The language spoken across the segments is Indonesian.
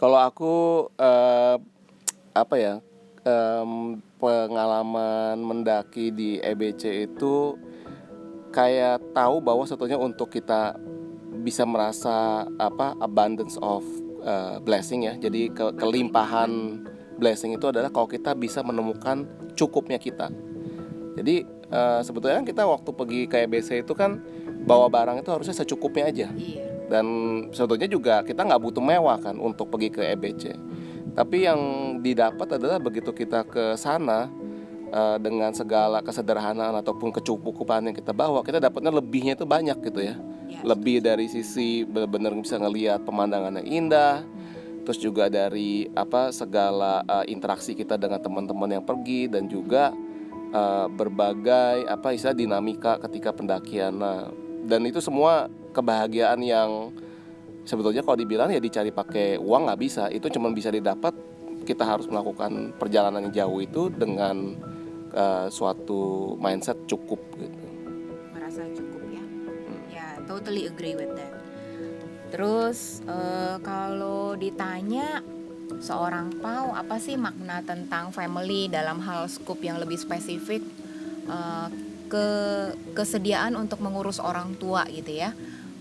Kalau aku, apa ya, pengalaman mendaki di EBC itu kayak tahu bahwa sebetulnya untuk kita bisa merasa abundance of blessing ya. Jadi kelimpahan blessing itu adalah kalau kita bisa menemukan cukupnya kita. Jadi sebetulnya kan kita waktu pergi ke EBC itu kan bawa barang itu harusnya secukupnya aja. Iya. Dan sebetulnya juga kita nggak butuh mewah kan untuk pergi ke EBC. Tapi yang didapat adalah begitu kita ke sana, dengan segala kesederhanaan ataupun kecukupan yang kita bawa, kita dapatnya lebihnya itu banyak gitu ya. Lebih dari sisi benar-benar bisa ngelihat pemandangannya indah, terus juga dari segala interaksi kita dengan teman-teman yang pergi, dan juga berbagai istilah dinamika ketika pendakian. Nah, dan itu semua kebahagiaan yang sebetulnya kalau dibilang ya dicari pakai uang nggak bisa. Itu cuma bisa didapat kita harus melakukan perjalanan yang jauh itu dengan suatu mindset cukup gitu. Merasa cukup ya. Ya, totally agree with that. Terus kalau ditanya seorang Pau, apa sih makna tentang family dalam hal scoop yang lebih spesifik, kesediaan untuk mengurus orang tua gitu ya.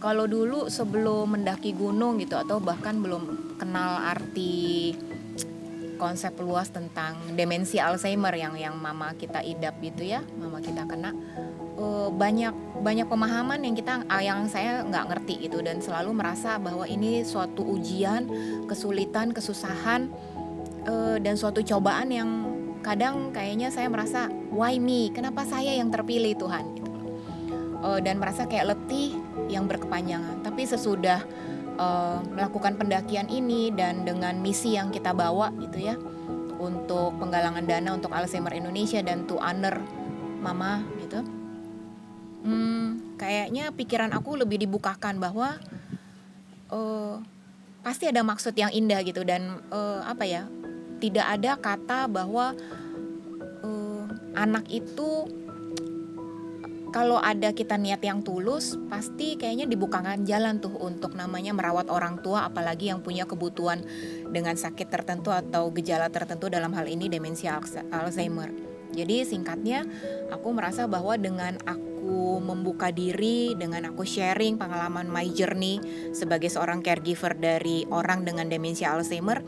Kalau dulu sebelum mendaki gunung gitu, atau bahkan belum kenal arti konsep luas tentang demensi Alzheimer yang mama kita idap gitu ya, mama kita kena, banyak pemahaman yang saya nggak ngerti gitu, dan selalu merasa bahwa ini suatu ujian, kesulitan, kesusahan, dan suatu cobaan yang kadang kayaknya saya merasa why me, kenapa saya yang terpilih Tuhan gitu. Dan merasa kayak letih yang berkepanjangan. Tapi sesudah melakukan pendakian ini dan dengan misi yang kita bawa gitu ya, untuk penggalangan dana untuk Alzheimer Indonesia dan to honor mama gitu, kayaknya pikiran aku lebih dibukakan bahwa pasti ada maksud yang indah gitu, dan tidak ada kata bahwa anak itu kalau ada kita niat yang tulus, pasti kayaknya dibukakan jalan tuh untuk namanya merawat orang tua, apalagi yang punya kebutuhan dengan sakit tertentu atau gejala tertentu, dalam hal ini demensi Alzheimer. Jadi singkatnya, aku merasa bahwa dengan aku membuka diri, dengan aku sharing pengalaman my journey sebagai seorang caregiver dari orang dengan demensi Alzheimer,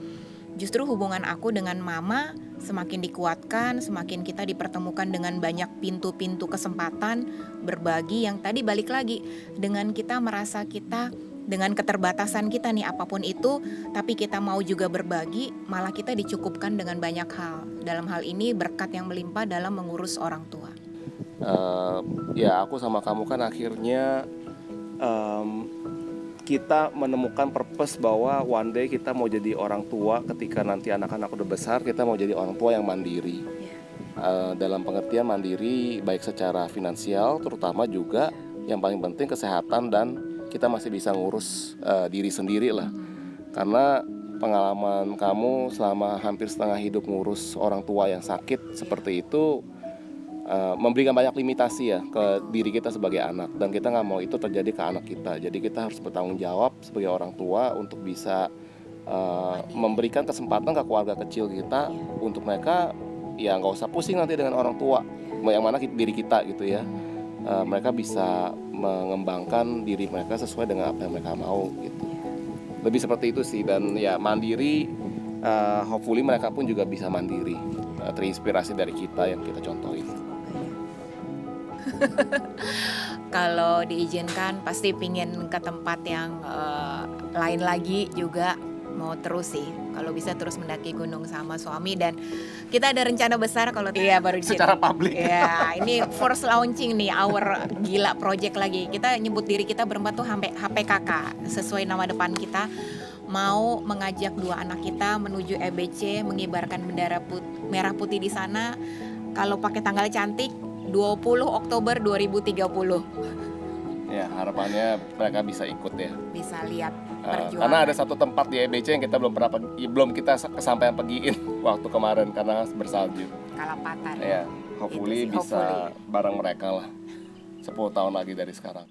justru hubungan aku dengan mama semakin dikuatkan, semakin kita dipertemukan dengan banyak pintu-pintu kesempatan berbagi, yang tadi balik lagi dengan kita merasa kita dengan keterbatasan kita nih apapun itu, tapi kita mau juga berbagi, malah kita dicukupkan dengan banyak hal. Dalam hal ini berkat yang melimpah dalam mengurus orang tua. Ya aku sama kamu kan akhirnya kita menemukan purpose bahwa one day kita mau jadi orang tua. Ketika nanti anak-anak udah besar, kita mau jadi orang tua yang mandiri. Dalam pengertian mandiri baik secara finansial, terutama juga yang paling penting kesehatan, dan kita masih bisa ngurus diri sendiri lah. Karena pengalaman kamu selama hampir setengah hidup ngurus orang tua yang sakit seperti itu memberikan banyak limitasi ya ke diri kita sebagai anak, dan kita nggak mau itu terjadi ke anak kita. Jadi kita harus bertanggung jawab sebagai orang tua untuk bisa memberikan kesempatan ke keluarga kecil kita, untuk mereka ya nggak usah pusing nanti dengan orang tua, yang mana diri kita gitu ya. Mereka bisa mengembangkan diri mereka sesuai dengan apa yang mereka mau gitu. Lebih seperti itu sih, dan ya mandiri, hopefully mereka pun juga bisa mandiri, terinspirasi dari kita yang kita contohin. Kalau diizinkan pasti pingin ke tempat yang lain lagi juga, mau terus sih, kalau bisa terus mendaki gunung sama suami, dan kita ada rencana besar kalau baru secara publik. Ya, ini first launching nih, our gila project lagi. Kita nyebut diri kita berempat tuh HPKK, sesuai nama depan kita. Mau mengajak 2 anak kita menuju EBC, mengibarkan bendera merah putih di sana. Kalau pakai tanggal cantik 20 Oktober 2030. Ya, harapannya mereka bisa ikut ya. Bisa lihat perjuangan. Karena ada satu tempat di EBC yang kita belum kita kesampaian pergiin waktu kemarin karena bersalju. Kalapatan. Ya, hopefully bisa bareng mereka lah 10 tahun lagi dari sekarang.